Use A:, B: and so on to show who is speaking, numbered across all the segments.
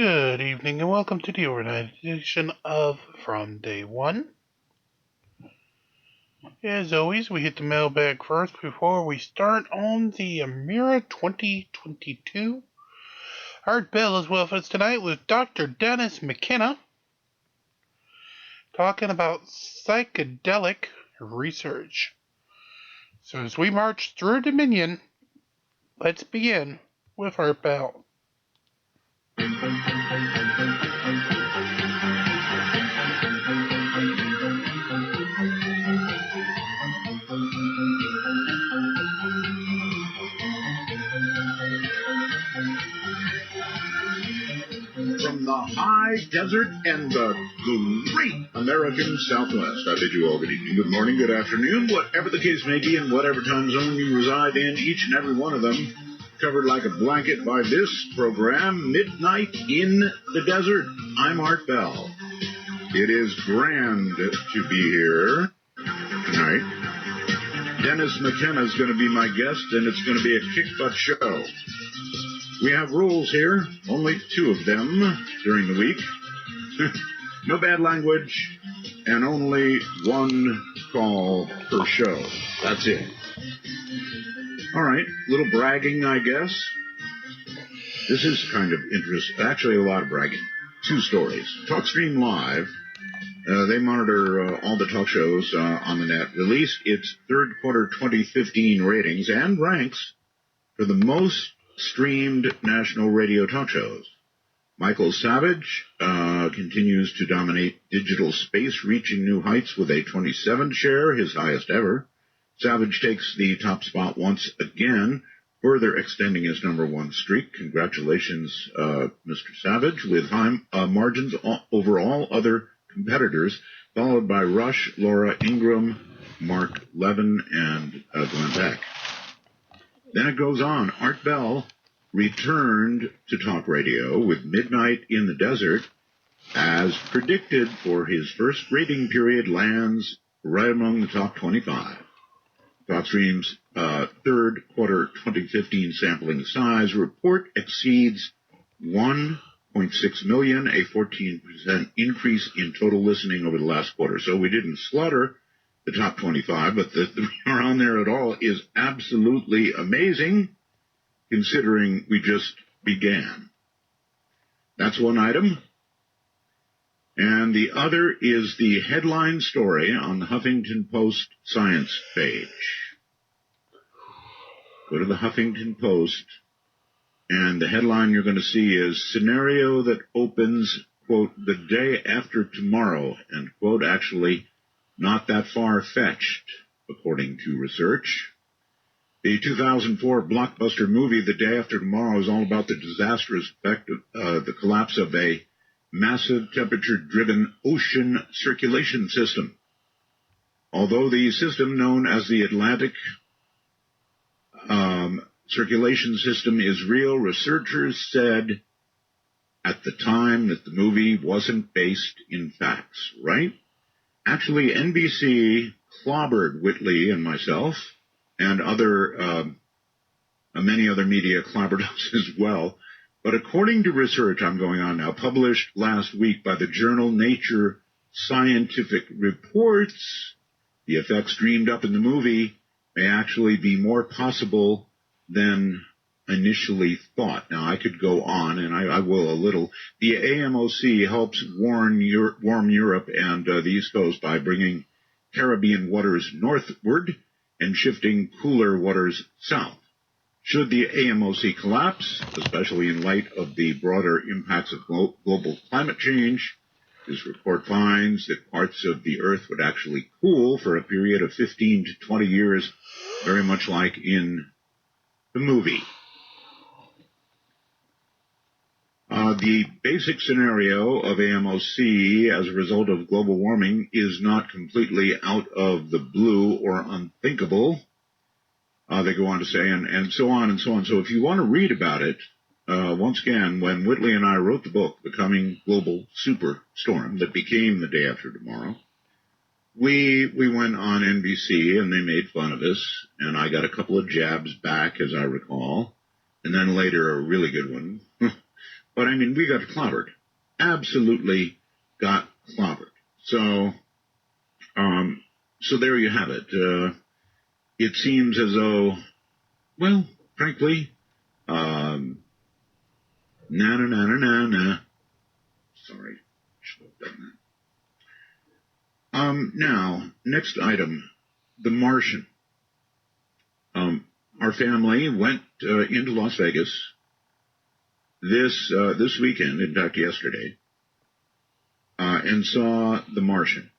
A: Good evening and welcome to the overnight edition of From Day One. As always, we hit the mailbag first before we start on the Amira 2022. Art Bell is with us tonight with Dr. Dennis Mckenna talking about psychedelic research. So as we march through Dominion, let's begin with Art Bell.
B: From the high desert and the great American Southwest, I bid you all good evening, good morning, good afternoon, whatever the case may be, and whatever time zone you reside in, each and every one of them, covered like a blanket by this program, Midnight in the Desert. I'm Art Bell. It is grand to be here tonight. Dennis Mckenna is going to be my guest, and it's going to be a kick-butt show. We have rules here, only 2 of them during the week. No bad language, and only 1 call per show. That's it. All right, little bragging, I guess. This is kind of interesting. Actually, a lot of bragging. 2 stories. TalkStream Live, they monitor all the talk shows on the net, released its third quarter 2015 ratings and ranks for the most streamed national radio talk shows. Michael Savage continues to dominate digital space, reaching new heights with a 27 share, his highest ever. Savage takes the top spot once again, further extending his number 1 streak. Congratulations, Mr. Savage, with high margins over all other competitors, followed by Rush, Laura Ingram, Mark Levin, and Glenn Beck. Then it goes on. Art Bell returned to talk radio with Midnight in the Desert. As predicted, for his first rating period, lands right among the top 25. TalkStream's third quarter 2015 sampling size report exceeds 1.6 million, a 14% increase in total listening over the last quarter. So we didn't slaughter the top 25, but that we are on there at all is absolutely amazing, considering we just began. That's one item. And the other is the headline story on the Huffington Post Science page. Go to the Huffington Post, and the headline you're going to see is "Scenario that opens, quote, the day after tomorrow," end quote. Actually, not that far-fetched, according to research. The 2004 blockbuster movie, The Day After Tomorrow, is all about the disastrous effect of the collapse of a massive temperature-driven ocean circulation system. Although the system known as the Atlantic circulation system is real, researchers said at the time that the movie wasn't based in facts, right? Actually, NBC clobbered Whitley and myself, and many other media clobbered us as well. But according to research I'm going on now, published last week by the journal Nature Scientific Reports, the effects dreamed up in the movie may actually be more possible than initially thought. Now, I could go on, and I will a little. The AMOC helps warm Europe and the East Coast by bringing Caribbean waters northward and shifting cooler waters south. Should the AMOC collapse, especially in light of the broader impacts of global climate change, this report finds that parts of the Earth would actually cool for a period of 15 to 20 years, very much like in the movie. The basic scenario of AMOC as a result of global warming is not completely out of the blue or unthinkable, they go on to say, and so on and so on. So if you want to read about it, once again, when Whitley and I wrote the book, Becoming Global Superstorm, that became The Day After Tomorrow, we went on NBC and they made fun of us, and I got a couple of jabs back, as I recall, and then later a really good one But, I mean, we got clobbered. Absolutely got clobbered. So there you have it. It seems as though, well, frankly, na. Sorry, should have done that. Now, next item, the Martian. Our family went into Las Vegas this weekend, in fact, yesterday, and saw the Martian.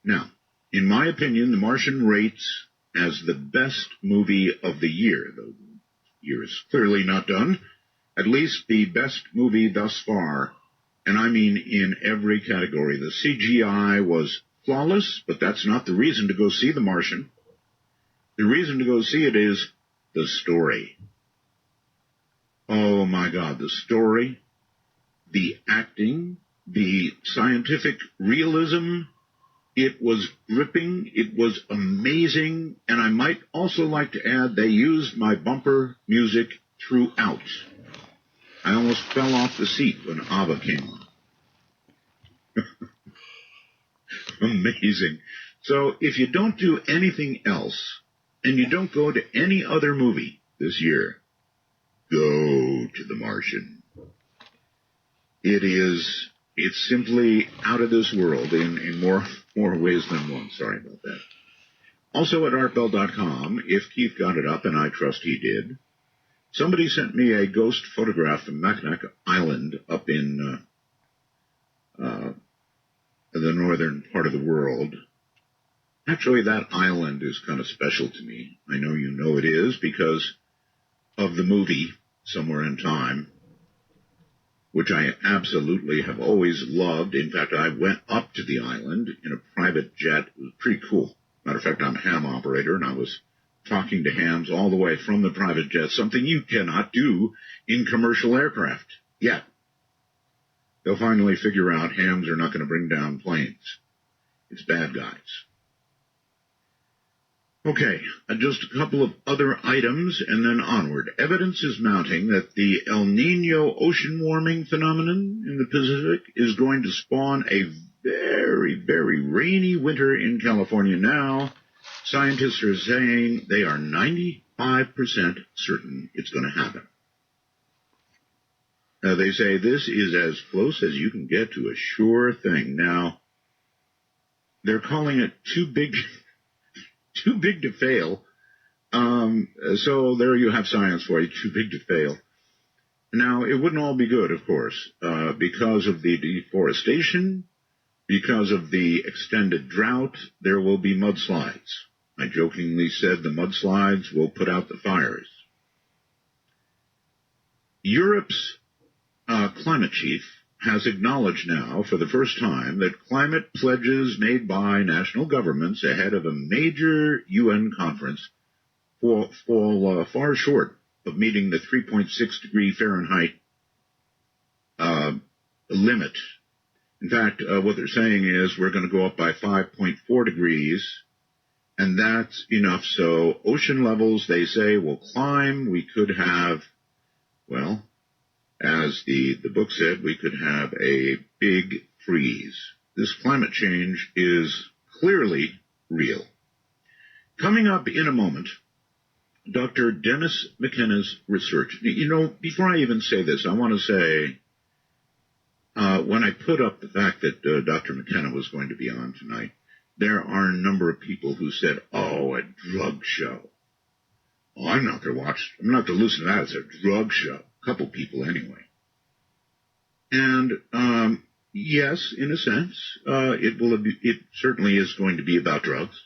B: Now, in my opinion, the Martian rates as the best movie of the year. The year is clearly not done. At least the best movie thus far, and I mean in every category. The CGI was flawless, but that's not the reason to go see The Martian. The reason to go see it is the story. Oh my God, the story, the acting, the scientific realism. It was gripping, it was amazing, and I might also like to add they used my bumper music throughout. I almost fell off the seat when ABBA came on. Amazing. So if you don't do anything else, and you don't go to any other movie this year, go to The Martian. It's simply out of this world in more ways than one. Sorry about that. Also at artbell.com, if Keith got it up, and I trust he did, somebody sent me a ghost photograph of Mckenna Island up in the northern part of the world. Actually, that island is kind of special to me. I know you know it is because of the movie Somewhere in Time, which I absolutely have always loved. In fact, I went up to the island in a private jet. It was pretty cool. Matter of fact, I'm a ham operator, and I was talking to hams all the way from the private jet, something you cannot do in commercial aircraft yet. They'll finally figure out hams are not going to bring down planes. It's bad guys. Okay, just a couple of other items and then onward. Evidence is mounting that the El Nino ocean warming phenomenon in the Pacific is going to spawn a very, very rainy winter in California now. Scientists are saying they are 95% certain it's going to happen. They say this is as close as you can get to a sure thing. Now, they're calling it too big to fail. So there you have science for you, too big to fail. Now, it wouldn't all be good, of course, because of the deforestation, because of the extended drought, there will be mudslides. I jokingly said the mudslides will put out the fires. Europe's climate chief has acknowledged now for the first time that climate pledges made by national governments ahead of a major UN conference fall far short of meeting the 3.6 degree Fahrenheit limit. In fact, what they're saying is we're going to go up by 5.4 degrees, and that's enough. So ocean levels, they say, will climb. We could have, well, as the book said, we could have a big freeze. This climate change is clearly real. Coming up in a moment, Dr. Dennis Mckenna's research. You know, before I even say this, I want to say, when I put up the fact that Dr. Mckenna was going to be on tonight, there are a number of people who said, oh, a drug show. Oh, I'm not going to listen to that. It's a drug show. A couple people anyway. And, yes, in a sense, it certainly is going to be about drugs.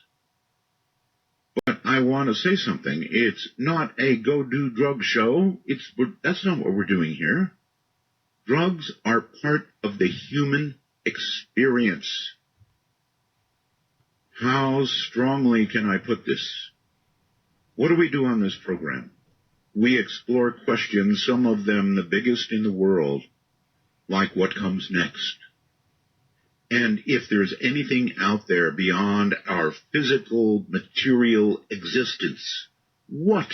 B: But I want to say something. It's not a go do drug show. That's not what we're doing here. Drugs are part of the human experience. How strongly can I put this? What do we do on this program? We explore questions, some of them the biggest in the world, like what comes next. And if there's anything out there beyond our physical, material existence, what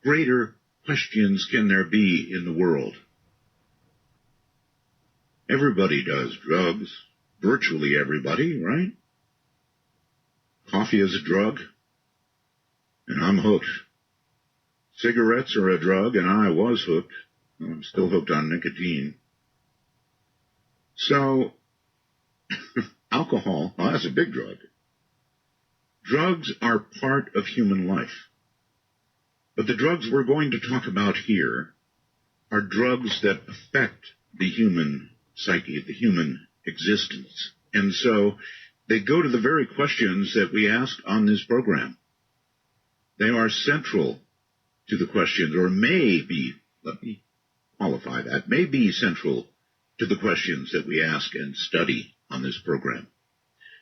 B: greater questions can there be in the world? Everybody does drugs. Virtually everybody, right? Coffee is a drug, and I'm hooked. Cigarettes are a drug, and I was hooked. I'm still hooked on nicotine. So, alcohol, well, that's a big drug. Drugs are part of human life. But the drugs we're going to talk about here are drugs that affect the human psyche, the human existence. And so they go to the very questions that we ask on this program. They are central to the questions, or may be, let me qualify that, may be central to the questions that we ask and study on this program.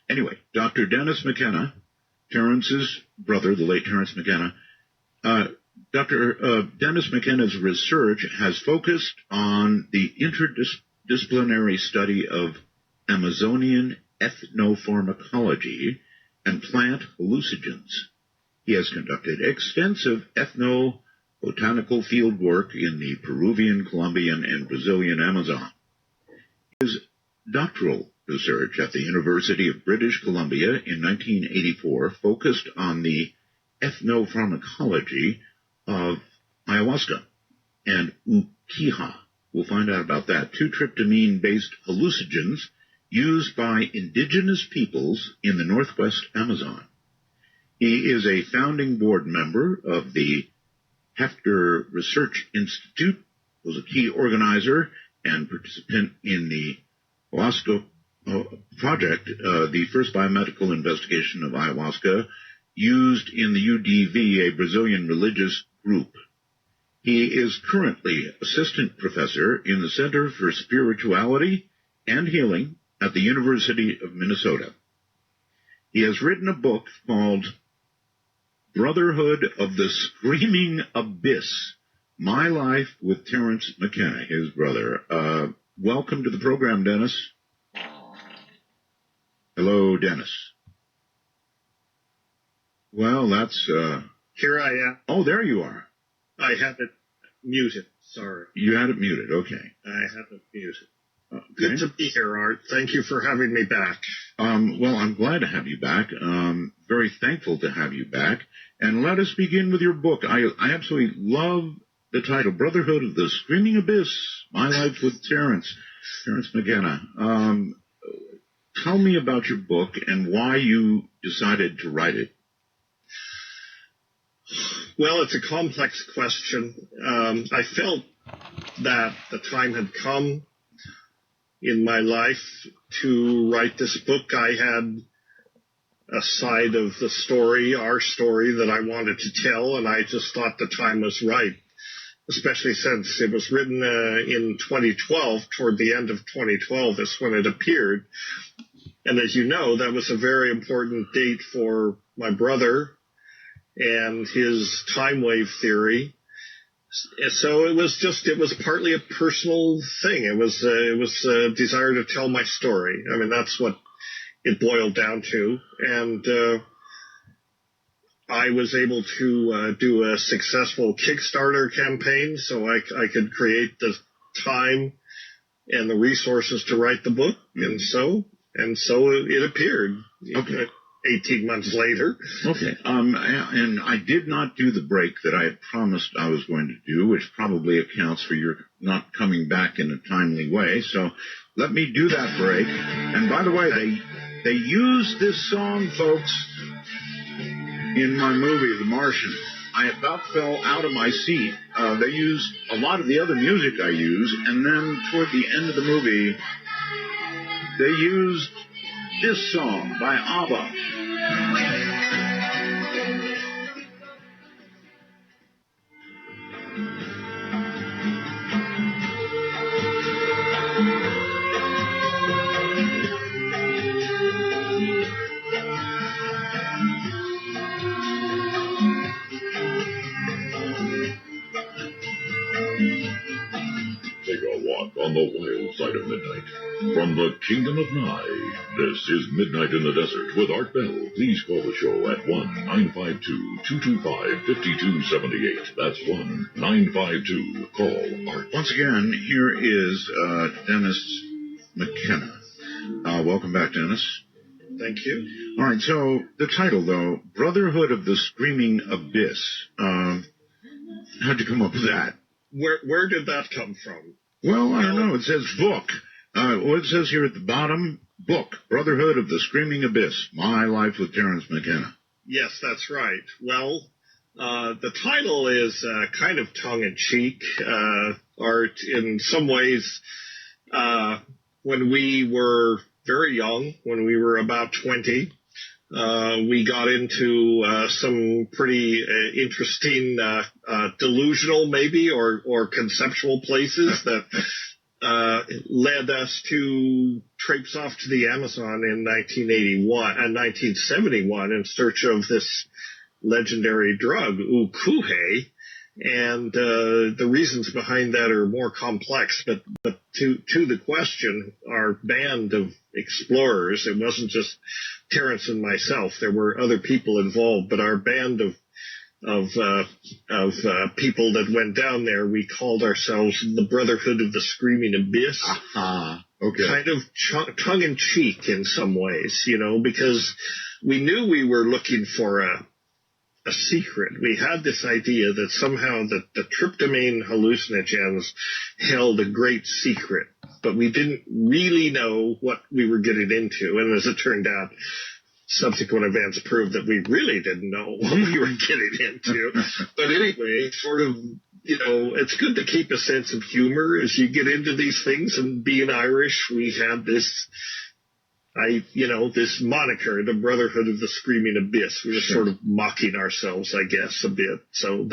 B: Anyway, Dr. Dennis Mckenna, Terrence's brother, the late Terrence McKenna, Dr. Dennis McKenna's research has focused on the interdisciplinary study of Amazonian ethnopharmacology and plant hallucinogens. He has conducted extensive ethnobotanical field work in the Peruvian, Colombian, and Brazilian Amazon. His doctoral research at the University of British Columbia in 1984 focused on the ethnopharmacology of ayahuasca and ukiha. We'll find out about that. 2-tryptamine-based hallucinogens used by indigenous peoples in the northwest Amazon. He is a founding board member of the Hefter Research Institute, was a key organizer and participant in the ayahuasca project, the first biomedical investigation of ayahuasca used in the UDV, a Brazilian religious group. He is currently assistant professor in the Center for Spirituality and Healing at the University of Minnesota. He has written a book called Brotherhood of the Screaming Abyss, My Life with Terrence McKenna, his brother. Welcome to the program, Dennis. Hello, Dennis. Well, that's...
C: Here I am.
B: Oh, there you are.
C: I had it muted. Sorry.
B: You had it muted. Okay.
C: I had it muted.
B: Okay.
C: Good to be here, Art. Thank you for having me back.
B: Well, I'm glad to have you back. Very thankful to have you back. And let us begin with your book. I absolutely love the title, Brotherhood of the Screaming Abyss, My Life with Terrence McKenna. Tell me about your book and why you decided to write it.
C: Well, it's a complex question. I felt that the time had come in my life to write this book. I had a side of the story, our story, that I wanted to tell, and I just thought the time was right, especially since it was written in 2012, toward the end of 2012 is when it appeared. And as you know, that was a very important date for my brother and his time wave theory. So it was partly a personal thing. It was a desire to tell my story. I mean, that's what it boiled down to. And I was able to do a successful Kickstarter campaign so I could create the time and the resources to write the book. And so it appeared.
B: Okay.
C: 18 months later.
B: Okay. And I did not do the break that I had promised I was going to do, which probably accounts for your not coming back in a timely way. So let me do that break. And by the way, they used this song, folks, in my movie, The Martian. I about fell out of my seat. They used a lot of the other music I use, and then toward the end of the movie, they used this song by Abba.
D: Take a walk on the wild side of midnight. From the Kingdom of Nye, this is Midnight in the Desert with Art Bell. Please call the show at 1-952-225-5278. That's 1-952-CALL-ART.
B: Once again, here is Dennis Mckenna. Welcome back, Dennis.
C: Thank you.
B: All right, so the title, though, Brotherhood of the Screaming Abyss. How'd you come up with that?
C: Where did that come from?
B: Well, I don't know. It says book. What it says here at the bottom, book, Brotherhood of the Screaming Abyss, My Life with Terence McKenna.
C: Yes, that's right. Well, the title is kind of tongue-in-cheek, Art, in some ways. When we were very young, when we were about 20, we got into some pretty interesting, delusional maybe, or conceptual places that led us to traipse off to the Amazon in 1971 in search of this legendary drug, ukuhe. And the reasons behind that are more complex, but to the question, our band of explorers, it wasn't just Terence and myself, there were other people involved, but our band of people that went down there, we called ourselves the Brotherhood of the Screaming Abyss.
B: Okay.
C: Kind of tongue-in-cheek in some ways, because we knew we were looking for a secret. We had this idea that somehow that the tryptamine hallucinogens held a great secret, but we didn't really know what we were getting into. And as it turned out, subsequent events proved that we really didn't know what we were getting into. But anyway, sort of, it's good to keep a sense of humor as you get into these things. And being Irish, we had this moniker, the Brotherhood of the Screaming Abyss. We were sort of mocking ourselves, I guess, a bit. So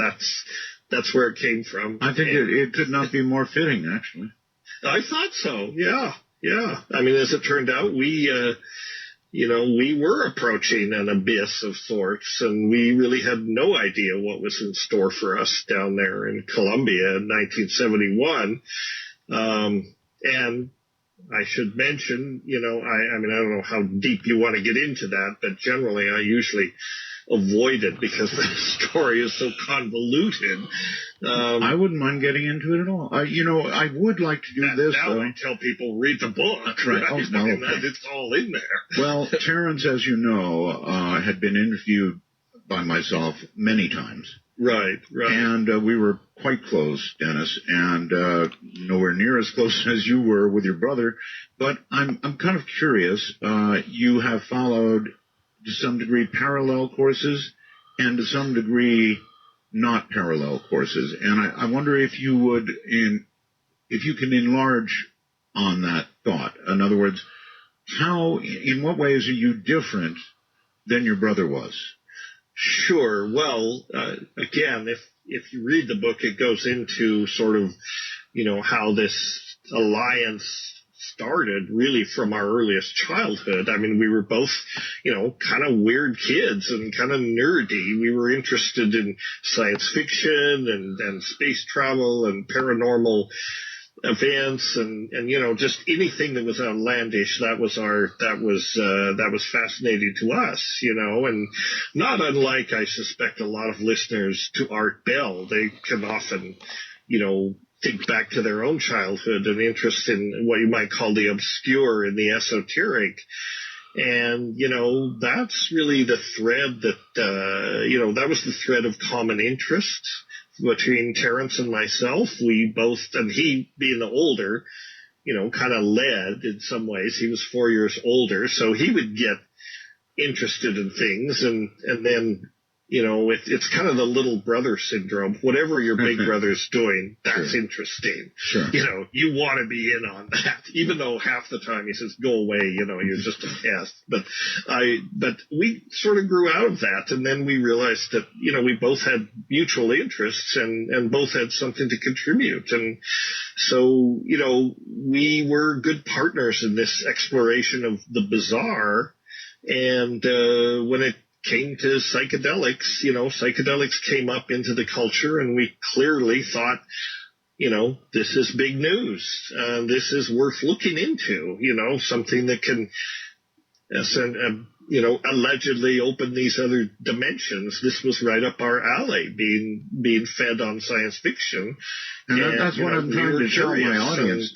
C: that's where it came from.
B: I think it could not be more fitting, actually.
C: I thought so. Yeah. I mean, as it turned out, we were approaching an abyss of sorts, and we really had no idea what was in store for us down there in Colombia in 1971. And I should mention, I don't know how deep you want to get into that, but generally I usually avoid it because the story is so convoluted.
B: I wouldn't mind getting into it at all. I would like to do this,
C: now
B: though.
C: I tell people, read the book.
B: Right. Oh, well, okay.
C: It's all in there.
B: Well, Terence, as you know, had been interviewed by myself many times.
C: Right.
B: And we were quite close, Dennis, and nowhere near as close as you were with your brother. But I'm kind of curious. You have followed, to some degree, parallel courses, and to some degree, not parallel courses. And I wonder if you would, if you can enlarge on that thought. In other words, in what ways are you different than your brother was?
C: Sure. Well, again, if you read the book, it goes into sort of, how this alliance started really from our earliest childhood. I mean, we were both, kind of weird kids and kind of nerdy. We were interested in science fiction and space travel and paranormal events and just anything that was outlandish. That was fascinating to us, and not unlike, I suspect, a lot of listeners to Art Bell. They can often, think back to their own childhood and interest in what you might call the obscure and the esoteric. And, that's really the thread that, that was the thread of common interest between Terence and myself. We both, and he being the older, kind of led in some ways. He was 4 years older, so he would get interested in things, and then, it's kind of the little brother syndrome. Whatever your big brother's doing, that's interesting.
B: Sure.
C: You want to be in on that, even though half the time he says, "Go away," you're just a pest. But we sort of grew out of that, and then we realized that, we both had mutual interests and both had something to contribute. And so, we were good partners in this exploration of the bizarre. And when it came to psychedelics, psychedelics came up into the culture, and we clearly thought, this is big news. This is worth looking into, something that can, allegedly opened these other dimensions. This was right up our alley, being fed on science fiction.
B: And that's what I'm trying to tell my audience.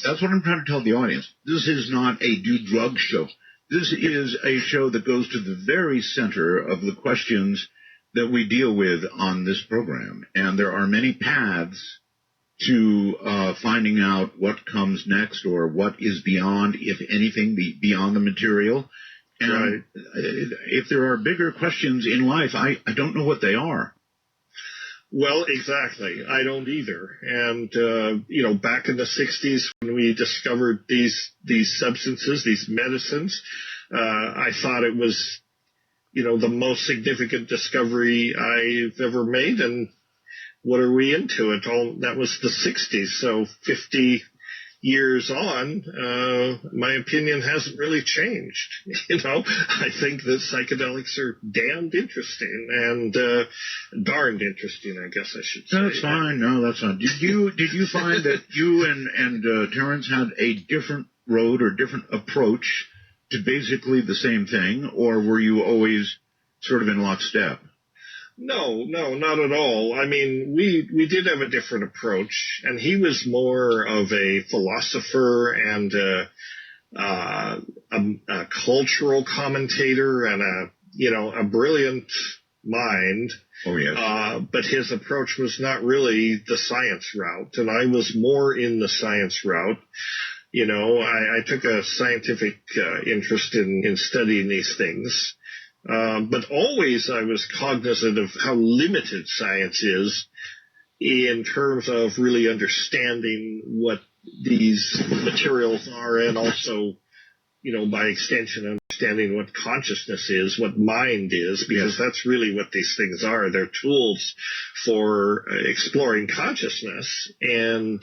B: That's what I'm trying to tell the audience. This is not a do drug show. This is a show that goes to the very center of the questions that we deal with on this program. And there are many paths to finding out what comes next or what is beyond, if anything, beyond the material. And
C: right.
B: If there are bigger questions in life, I don't know what they are.
C: Well, exactly. I don't either. And, back in the 60s when we discovered these substances, these medicines, I thought it was, the most significant discovery I've ever made. And what are we into? That was the 60s. So 50 years on, my opinion hasn't really changed. I think that psychedelics are damned interesting and darned interesting, I guess I should say.
B: That's fine. No, that's fine. Did you find that you and Terrence had a different road or different approach to basically the same thing, or were you always sort of in lockstep?
C: No, not at all. I mean, we did have a different approach, and he was more of a philosopher and a cultural commentator and a brilliant mind.
B: Oh, yes.
C: But his approach was not really the science route, and I was more in the science route. I took a scientific interest in studying these things. But always I was cognizant of how limited science is in terms of really understanding what these materials are, and also, by extension, understanding what consciousness is, what mind is, because that's really what these things are. They're tools for exploring consciousness and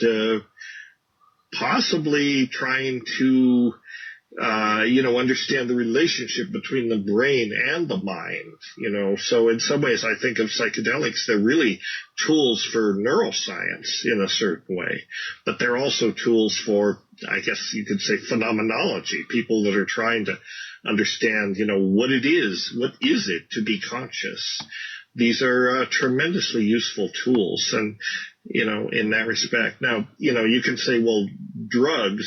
C: possibly trying to understand the relationship between the brain and the mind, So in some ways, I think of psychedelics, they're really tools for neuroscience in a certain way, but they're also tools for, I guess you could say, phenomenology, people that are trying to understand, what it is to be conscious. These are tremendously useful tools, and, in that respect. Now, you can say, well,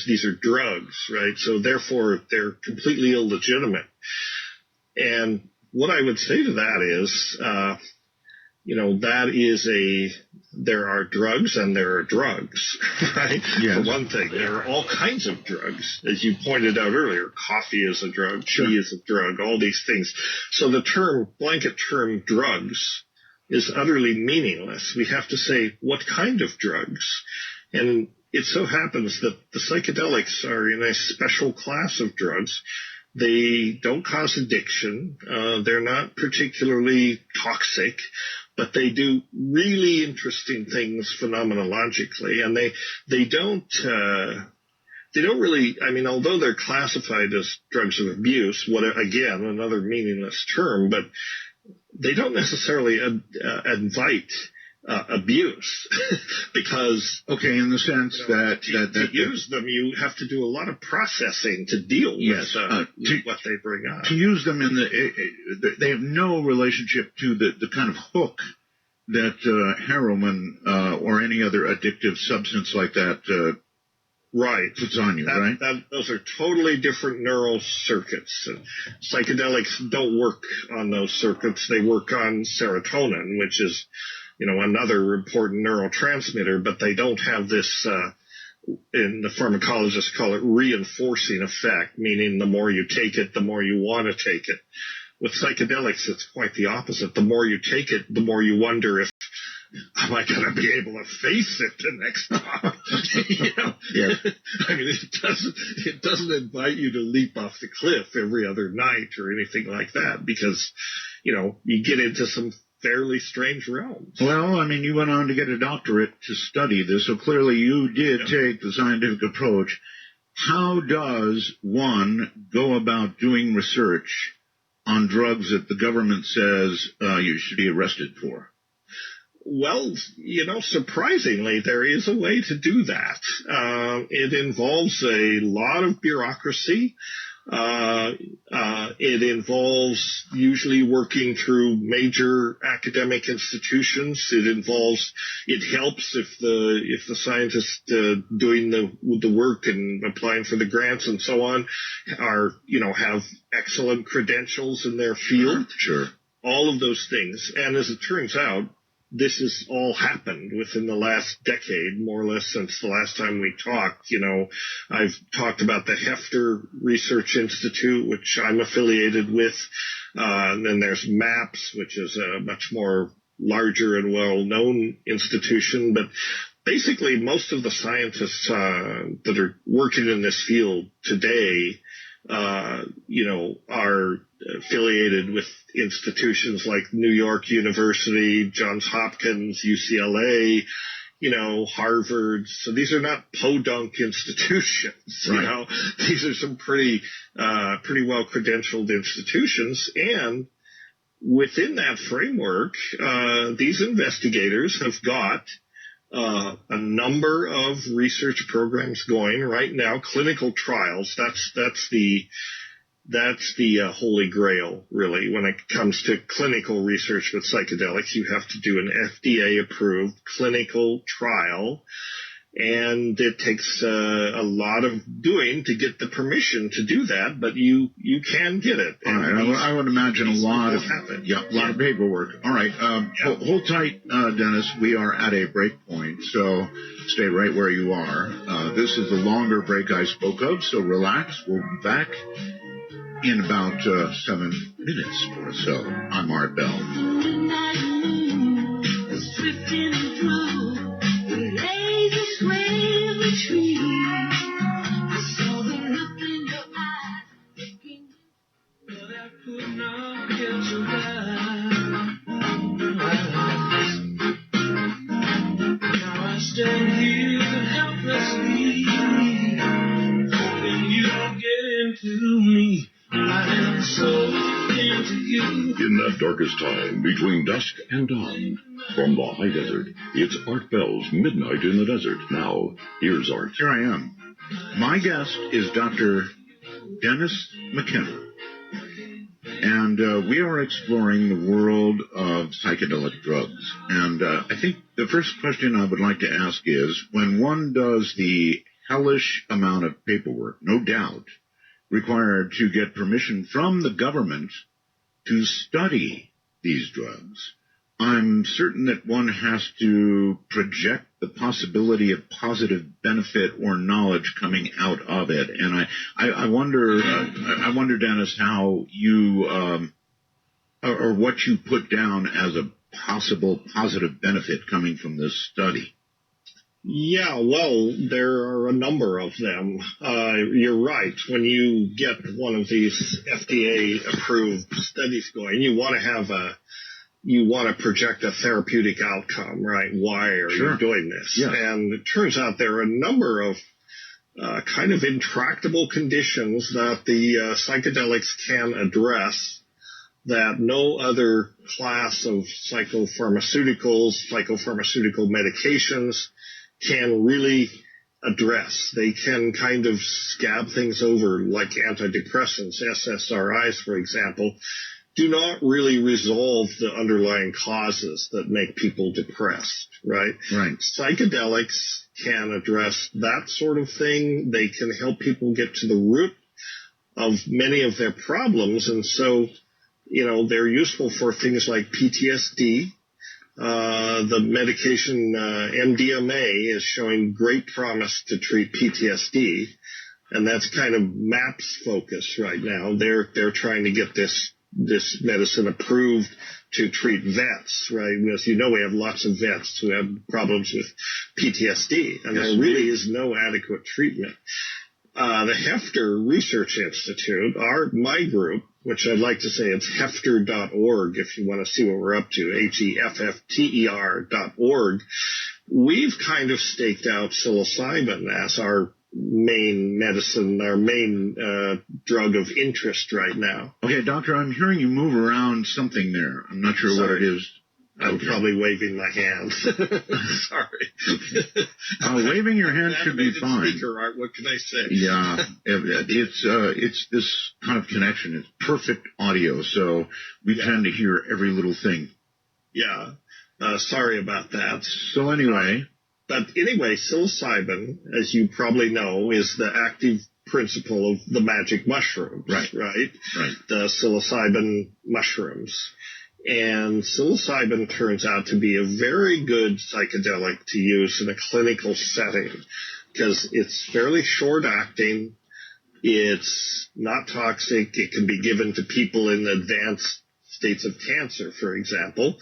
C: these are drugs, right? So therefore, they're completely illegitimate. And what I would say to that is, there are drugs and there are drugs, right?
B: Yes.
C: For one thing, there are all kinds of drugs. As you pointed out earlier, coffee is a drug, tea is a drug, all these things. So the blanket term drugs is utterly meaningless. We have to say, what kind of drugs? And it so happens that the psychedelics are in a special class of drugs. They don't cause addiction. They're not particularly toxic, but they do really interesting things phenomenologically. And they don't really, although they're classified as drugs of abuse, again, another meaningless term, but they don't necessarily invite abuse because
B: in the sense that
C: to use them, you have to do a lot of processing to deal with what they bring up.
B: To use them they have no relationship to the kind of hook that heroin or any other addictive substance like that puts on you, right?
C: Those are totally different neural circuits. Psychedelics don't work on those circuits. They work on serotonin, which is, another important neurotransmitter, but they don't have this, and the pharmacologists call it reinforcing effect, meaning the more you take it, the more you want to take it. With psychedelics, it's quite the opposite. The more you take it, the more you wonder if, am I going to be able to face it the next time? It doesn't invite you to leap off the cliff every other night or anything like that, because, you get into some fairly strange realms.
B: Well, you went on to get a doctorate to study this, so clearly you did take the scientific approach. How does one go about doing research on drugs that the government says you should be arrested for?
C: Well, surprisingly, there is a way to do that. It involves a lot of bureaucracy, It involves usually working through major academic institutions. It helps if the scientists doing the work and applying for the grants and so on have excellent credentials in their field.
B: Sure.
C: All of those things. And as it turns out, this has all happened within the last decade, more or less since the last time we talked. I've talked about the Hefter Research Institute, which I'm affiliated with. And then there's MAPS, which is a much more larger and well-known institution. But basically, most of the scientists that are working in this field today are affiliated with institutions like New York University, Johns Hopkins, UCLA, Harvard. So these are not podunk institutions,
B: right.
C: These are some pretty well credentialed institutions. And within that framework, these investigators have got a number of research programs going right now, clinical trials. That's the holy grail, really. When it comes to clinical research with psychedelics, you have to do an FDA-approved clinical trial, and it takes a lot of doing to get the permission to do that, but you can get it.
B: All right. I would imagine a lot of paperwork. All right. Hold tight, Dennis. We are at a break point, so stay right where you are. This is the longer break I spoke of, so relax. We'll be back in about 7 minutes or so. I'm Art Bell.
E: Stand here helplessly, hoping you don't get into me. I am so into you.
D: In that darkest time between dusk and dawn, from the high desert, it's Art Bell's Midnight in the Desert. Now, here's Art.
B: Here I am. My guest is Dr. Dennis Mckenna. And we are exploring the world of psychedelic drugs. And I think the first question I would like to ask is, when one does the hellish amount of paperwork, no doubt, required to get permission from the government to study these drugs, I'm certain that one has to project the possibility of positive benefit or knowledge coming out of it. And I wonder, Dennis, how you or what you put down as a possible positive benefit coming from this study.
C: Yeah, well, there are a number of them. You're right. When you get one of these FDA-approved studies going, you want to project a therapeutic outcome, right? Why are you doing this?
B: Yeah.
C: And it turns out there are a number of kind of intractable conditions that the psychedelics can address that no other class of psychopharmaceuticals, psychopharmaceutical medications can really address. They can kind of scab things over, like antidepressants, SSRIs, for example, do not really resolve the underlying causes that make people depressed, right?
B: Right.
C: Psychedelics can address that sort of thing. They can help people get to the root of many of their problems. And so, they're useful for things like PTSD. The medication MDMA is showing great promise to treat PTSD. And that's kind of MAPS focus right now. They're trying to get this medicine approved to treat vets, right? As you know, we have lots of vets who have problems with PTSD, and there really is no adequate treatment. The Hefter Research Institute, my group, which I'd like to say it's hefter.org if you want to see what we're up to, HEFFTER.org, we've kind of staked out psilocybin as our main medicine, our main drug of interest right now.
B: Okay, doctor, I'm hearing you move around something there. I'm not sure what it is.
C: I'm probably waving my hand. Sorry.
B: Waving your hand should be fine.
C: Speaker, Art. What can I say?
B: Yeah, it's this kind of connection. It's perfect audio, so we tend to hear every little thing.
C: Yeah. Sorry about that.
B: So anyway.
C: But anyway, psilocybin, as you probably know, is the active principle of the magic mushrooms. Right. The psilocybin mushrooms. And psilocybin turns out to be a very good psychedelic to use in a clinical setting because it's fairly short-acting. It's not toxic. It can be given to people in advanced states of cancer, for example.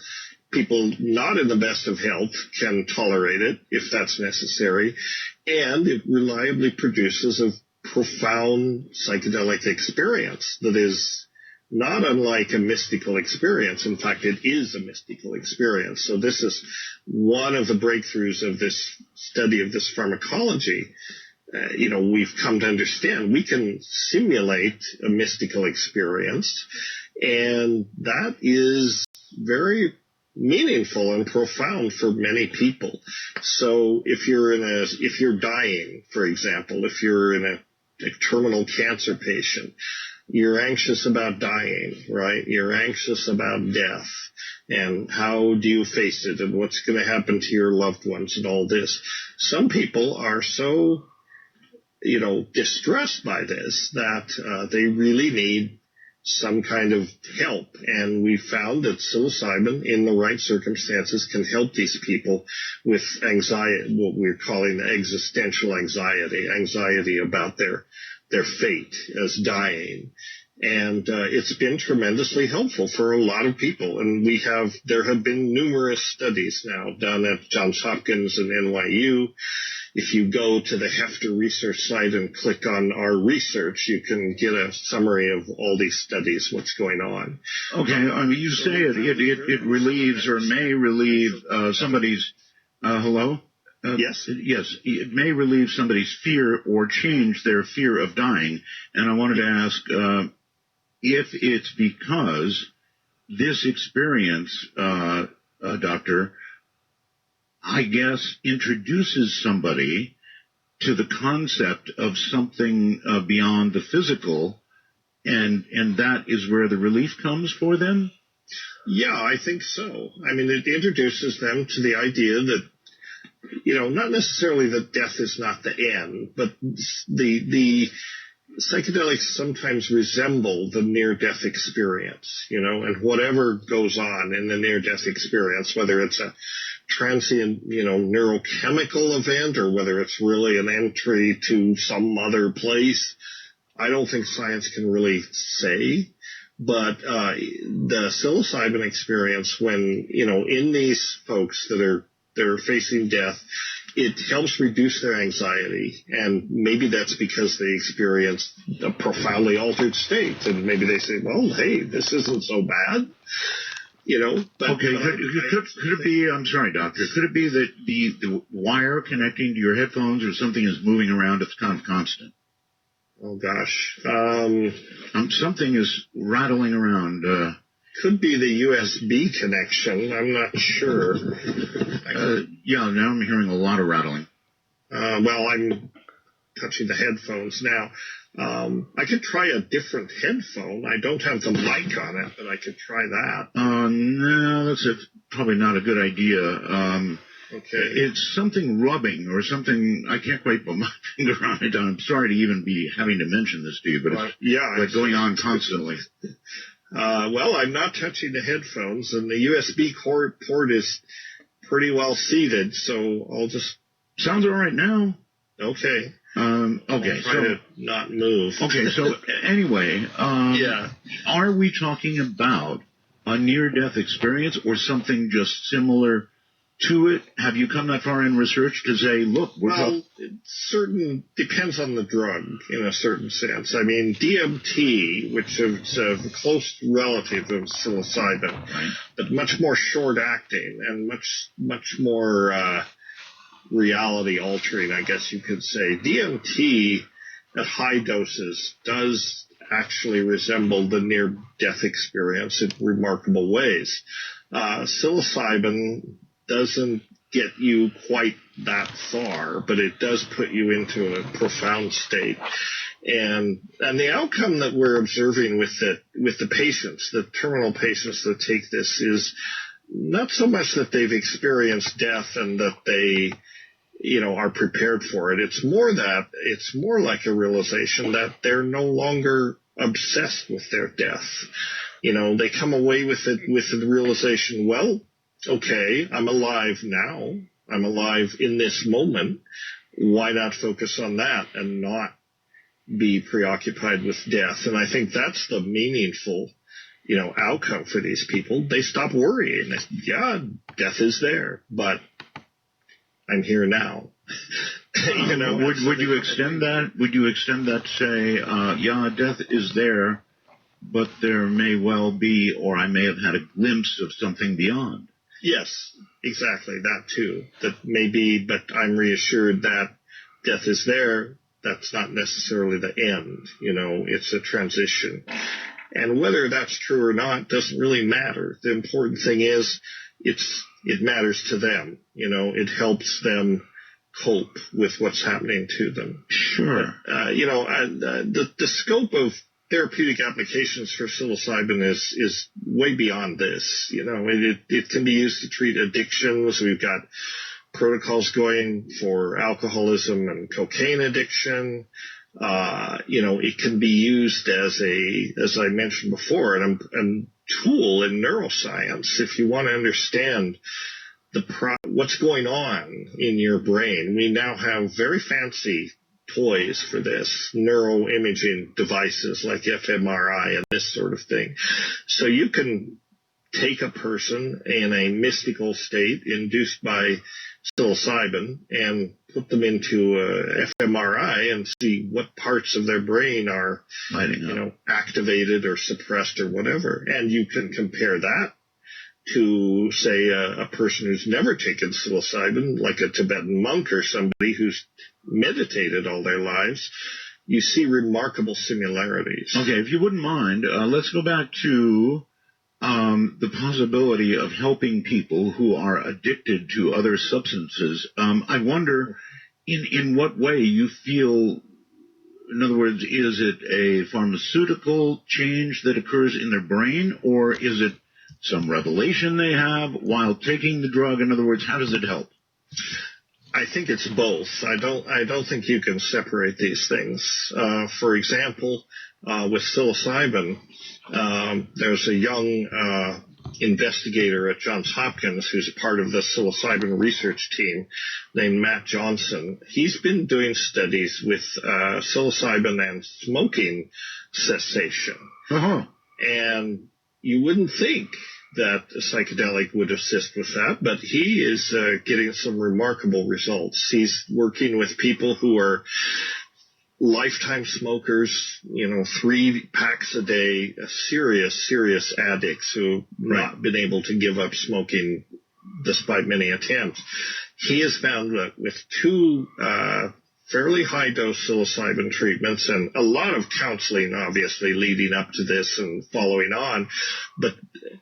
C: People not in the best of health can tolerate it if that's necessary. And it reliably produces a profound psychedelic experience that is not unlike a mystical experience. In fact, it is a mystical experience. So this is one of the breakthroughs of this study of this pharmacology. We've come to understand we can simulate a mystical experience, and that is very meaningful and profound for many people. So if you're dying, for example, if you're in a terminal cancer patient, you're anxious about dying, right? You're anxious about death and how do you face it and what's going to happen to your loved ones and all this. Some people are so, distressed by this that they really need some kind of help. And we found that psilocybin, in the right circumstances, can help these people with anxiety, what we're calling existential anxiety about their fate as dying. And it's been tremendously helpful for a lot of people. And there have been numerous studies now done at Johns Hopkins and NYU. If you go to the Hefter research site and click on our research, you can get a summary of all these studies, what's going on.
B: Okay, you say it relieves or may relieve somebody's, hello?
C: Yes.
B: Yes, it may relieve somebody's fear or change their fear of dying. And I wanted to ask if it's because this experience, Doctor, I guess, introduces somebody to the concept of something beyond the physical, and that is where the relief comes for them?
C: Yeah, I think so. I mean, it introduces them to the idea that, not necessarily that death is not the end, but the psychedelics sometimes resemble the near-death experience, and whatever goes on in the near-death experience, whether it's a transient, neurochemical event or whether it's really an entry to some other place, I don't think science can really say. But the psilocybin experience, when, in these folks they're facing death, it helps reduce their anxiety, and maybe that's because they experience a profoundly altered state, and maybe they say, well, hey, this isn't so bad, But,
B: okay, could it be, I'm sorry, Doctor, could it be that the wire connecting to your headphones or something is moving around? It's kind of constant.
C: Oh, gosh.
B: Something is rattling around.
C: Could be the USB connection. I'm not sure.
B: Yeah, now I'm hearing a lot of rattling.
C: Well, I'm touching the headphones now. I could try a different headphone. I don't have the mic on it, but I could try that.
B: No, that's probably not a good idea.
C: Okay.
B: It's something rubbing or something. I can't quite put my finger on it. I'm sorry to even be having to mention this to you, but it's like going on constantly.
C: Well, I'm not touching the headphones, and the USB port is pretty well seated, so I'll just...
B: Sounds all right now.
C: Okay.
B: Okay,
C: I'll try to not move.
B: Okay, so anyway, are we talking about a near-death experience or something just similar to it? Have you come that far in research to say, look,
C: it depends on the drug in a certain sense. I mean, DMT, which is a close relative of psilocybin, right, but much more short-acting and much more reality-altering, I guess you could say. DMT at high doses does actually resemble the near-death experience in remarkable ways. Psilocybin doesn't get you quite that far, but it does put you into a profound state. And the outcome that we're observing with the patients, the terminal patients that take this, is not so much that they've experienced death and that they, are prepared for it. It's more like a realization that they're no longer obsessed with their death. They come away with the realization, well, okay, I'm alive now. I'm alive in this moment. Why not focus on that and not be preoccupied with death? And I think that's the meaningful, outcome for these people. They stop worrying. Yeah, death is there, but I'm here now.
B: Would you extend that? Would you extend that to say, death is there, but there may well be, or I may have had a glimpse of something beyond?
C: Yes, exactly. That too. That may be, but I'm reassured that death is there. That's not necessarily the end. It's a transition. And whether that's true or not doesn't really matter. The important thing is it matters to them. It helps them cope with what's happening to them.
B: Sure.
C: But, the scope of therapeutic applications for psilocybin is way beyond this. It can be used to treat addictions. We've got protocols going for alcoholism and cocaine addiction. It can be used as I mentioned before, a tool in neuroscience. If you want to understand what's going on in your brain, we now have very fancy toys for this, neuroimaging devices like fMRI and this sort of thing. So you can take a person in a mystical state induced by psilocybin and put them into a fMRI and see what parts of their brain are, activated or suppressed or whatever. And you can compare that to, say, a person who's never taken psilocybin, like a Tibetan monk or somebody who's meditated all their lives. You see remarkable similarities.
B: Okay, if you wouldn't mind, let's go back to the possibility of helping people who are addicted to other substances. I wonder in what way you feel, in other words, is it a pharmaceutical change that occurs in their brain, or is it some revelation they have while taking the drug? In other words, how does it help?
C: I think it's both. I don't think you can separate these things. For example, with psilocybin, there's a young investigator at Johns Hopkins who's a part of the psilocybin research team named Matt Johnson. He's been doing studies with psilocybin and smoking cessation.
B: Uh-huh.
C: And you wouldn't think that a psychedelic would assist with that, but he is getting some remarkable results. He's working with people who are lifetime smokers, 3 packs a day, serious addicts who've not been able to give up smoking despite many attempts. He has found that with 2 fairly high-dose psilocybin treatments and a lot of counseling, obviously, leading up to this and following on, but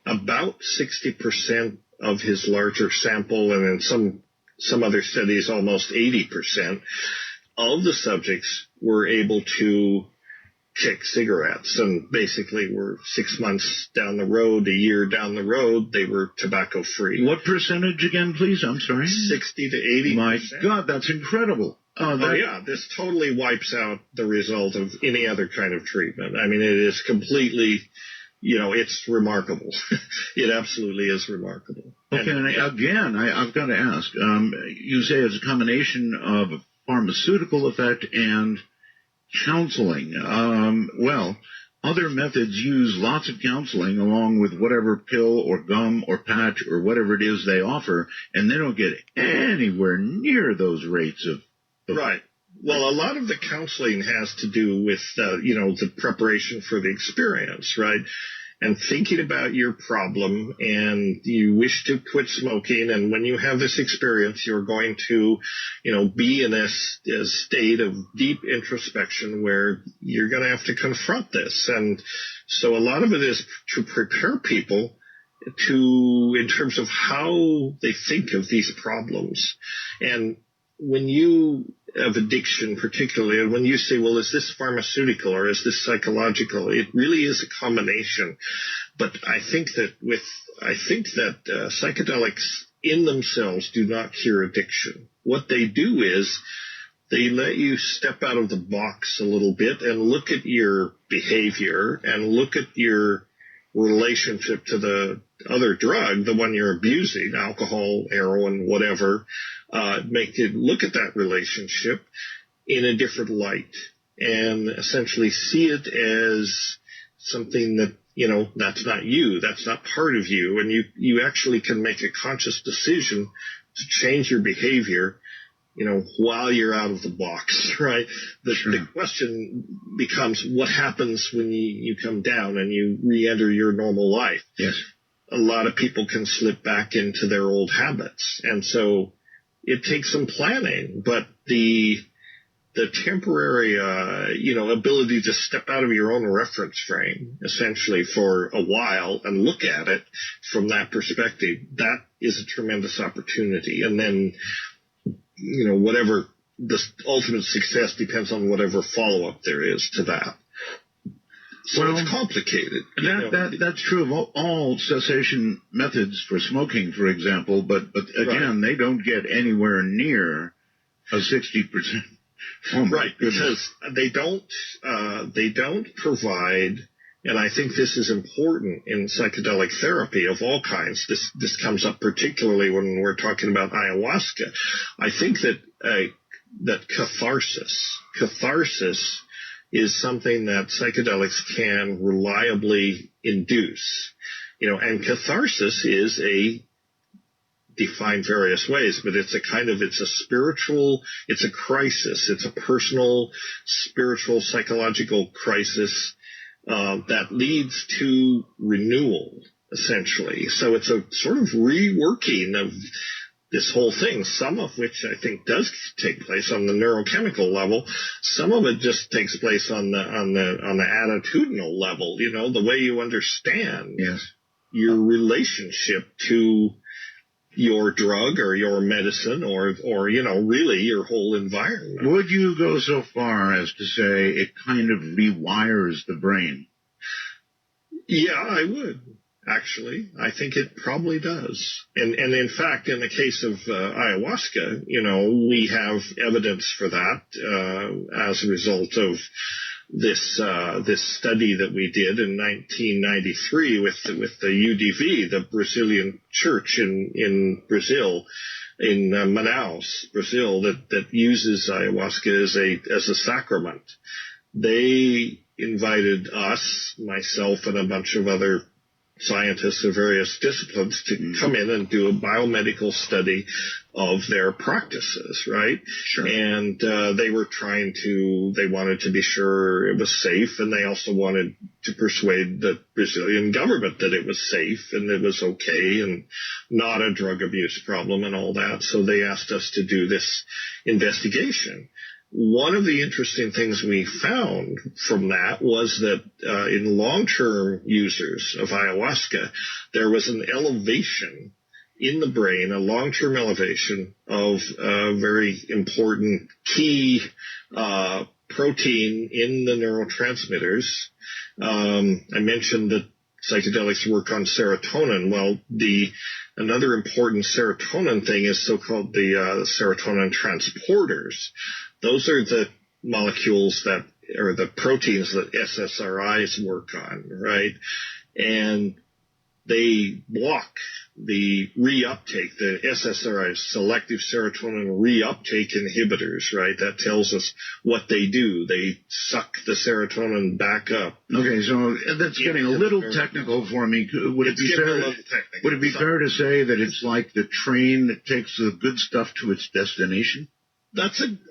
C: about 60% of his larger sample, and in some other studies, almost 80%, of the subjects were able to kick cigarettes, and basically were 6 months down the road, a year down the road, they were tobacco-free.
B: What percentage again, please? I'm sorry.
C: 60 to 80%.
B: My God, that's incredible.
C: Yeah, this totally wipes out the result of any other kind of treatment. I mean, it is completely, it's remarkable. It absolutely is remarkable.
B: Okay, and again, I've got to ask, you say it's a combination of a pharmaceutical effect and counseling. Well, other methods use lots of counseling along with whatever pill or gum or patch or whatever it is they offer, and they don't get anywhere near those rates of...
C: Right. Well, a lot of the counseling has to do with, the preparation for the experience, right? and thinking about your problem, and you wish to quit smoking, and when you have this experience, you're going to, be in a state of deep introspection where you're going to have to confront this. And so a lot of it is to prepare people in terms of how they think of these problems. And when you have addiction particularly, and when you say, well, is this pharmaceutical or is this psychological? It really is a combination. But I think that psychedelics in themselves do not cure addiction. What they do is they let you step out of the box a little bit and look at your behavior and look at your relationship to the other drug, the one you're abusing, alcohol, heroin, whatever, make you look at that relationship in a different light and essentially see it as something that, that's not you, that's not part of you, and you actually can make a conscious decision to change your behavior, while you're out of the box, right? The question becomes, what happens when you come down and you re-enter your normal life?
B: Yes.
C: A lot of people can slip back into their old habits. And so it takes some planning, but the temporary, ability to step out of your own reference frame, essentially for a while and look at it from that perspective, that is a tremendous opportunity. And then, whatever the ultimate success depends on whatever follow-up there is to that. So it's complicated.
B: That's true of all cessation methods for smoking, for example, but again, they don't get anywhere near a 60%. Oh
C: right, because they don't provide, and I think this is important in psychedelic therapy of all kinds. This comes up particularly when we're talking about ayahuasca. I think that catharsis is something that psychedelics can reliably induce. And catharsis is defined various ways, but it's a spiritual, it's a crisis, it's a personal, spiritual, psychological crisis that leads to renewal, essentially. So it's a sort of reworking of this whole thing, some of which I think does take place on the neurochemical level. Some of it just takes place on the attitudinal level, the way you understand your relationship to your drug or your medicine or really your whole environment.
B: Would you go so far as to say it kind of rewires the brain?
C: Yeah, I would. Actually, I think it probably does. And in fact, in the case of ayahuasca, we have evidence for that as a result of this study that we did in 1993 with the UDV, the Brazilian church in Brazil, in Manaus, Brazil, that uses ayahuasca as a sacrament. They invited us, myself, and a bunch of other scientists of various disciplines to come in and do a biomedical study of their practices, right?
B: Sure.
C: And they wanted to be sure it was safe, and they also wanted to persuade the Brazilian government that it was safe and it was okay and not a drug abuse problem and all that. So they asked us to do this investigation. One of the interesting things we found from that was that in long-term users of ayahuasca, there was an elevation in the brain, a long-term elevation of a very important key protein in the neurotransmitters. I mentioned that psychedelics work on serotonin. Well, another important serotonin thing is so-called the serotonin transporters. Those are the molecules or the proteins that SSRIs work on, right? And they block the reuptake, the SSRIs, selective serotonin reuptake inhibitors, right? That tells us what they do. They suck the serotonin back up.
B: Okay, so that's getting a little technical for me. Would it be fair to say that it's like the train that takes the good stuff to its destination?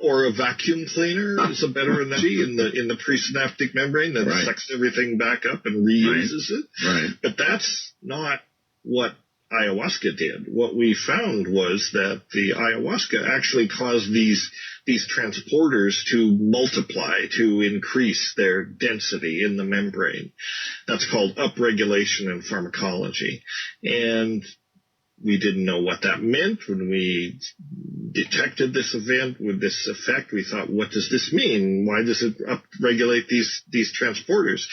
C: or a vacuum cleaner is a better analogy in the presynaptic membrane that sucks everything back up and reuses it.
B: Right.
C: But that's not what ayahuasca did. What we found was that the ayahuasca actually caused these transporters to multiply, to increase their density in the membrane. That's called upregulation in pharmacology. And we didn't know what that meant when we detected this event with this effect. We thought, what does this mean? Why does it upregulate these transporters?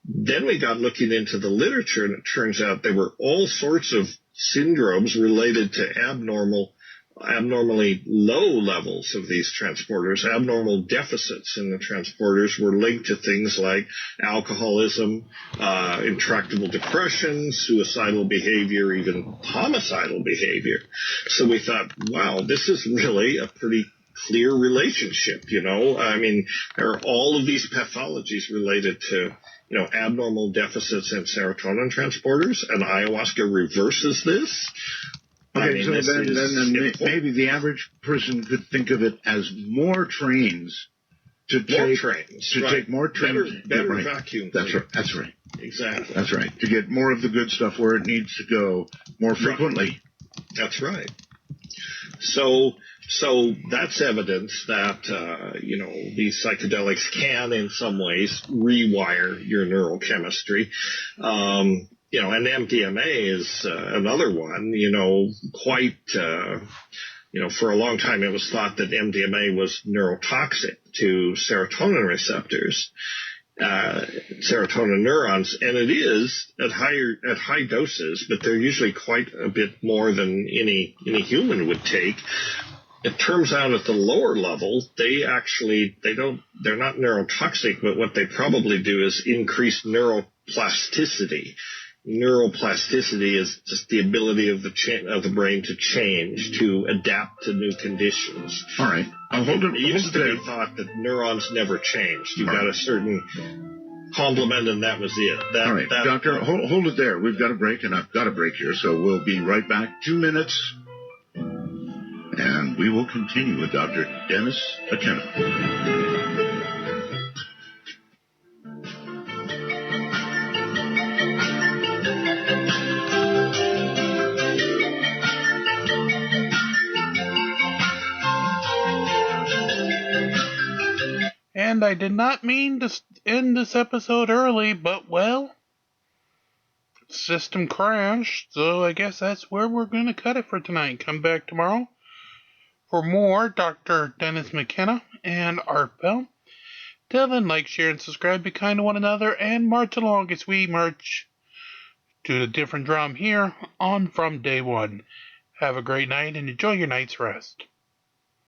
C: Then we got looking into the literature, and it turns out there were all sorts of syndromes related to abnormally low levels of these transporters. Abnormal deficits in the transporters were linked to things like alcoholism, intractable depression, suicidal behavior, even homicidal behavior. So we thought, wow, this is really a pretty clear relationship, I mean, there are all of these pathologies related to abnormal deficits in serotonin transporters, and ayahuasca reverses this.
B: Okay, so then maybe the average person could think of it as more trains to take more trains.
C: Better vacuum.
B: That's right.
C: Exactly.
B: That's right. To get more of the good stuff where it needs to go more frequently.
C: That's right. So that's evidence that, these psychedelics can in some ways rewire your neurochemistry. And MDMA is another one, for a long time it was thought that MDMA was neurotoxic to serotonin receptors, serotonin neurons, and it is at high doses, but they're usually quite a bit more than any human would take. It turns out at the lower level, they're not neurotoxic, but what they probably do is increase neuroplasticity. Neuroplasticity is just the ability of the brain to change, to adapt to new conditions.
B: All right.
C: It used to be thought that neurons never changed. You got a certain complement, and that was it.
B: All right, Doctor, hold it there. We've got a break, and I've got a break here, so we'll be right back. 2 minutes. And we will continue with Dr. Dennis Mckenna.
A: And I did not mean to end this episode early, but system crashed, so I guess that's where we're going to cut it for tonight. Come back tomorrow for more Dr. Dennis Mckenna and Art Bell. Till then, like, share, and subscribe. Be kind to one another, and march along as we march to the different drum here on From Day One. Have a great night, and enjoy your night's rest.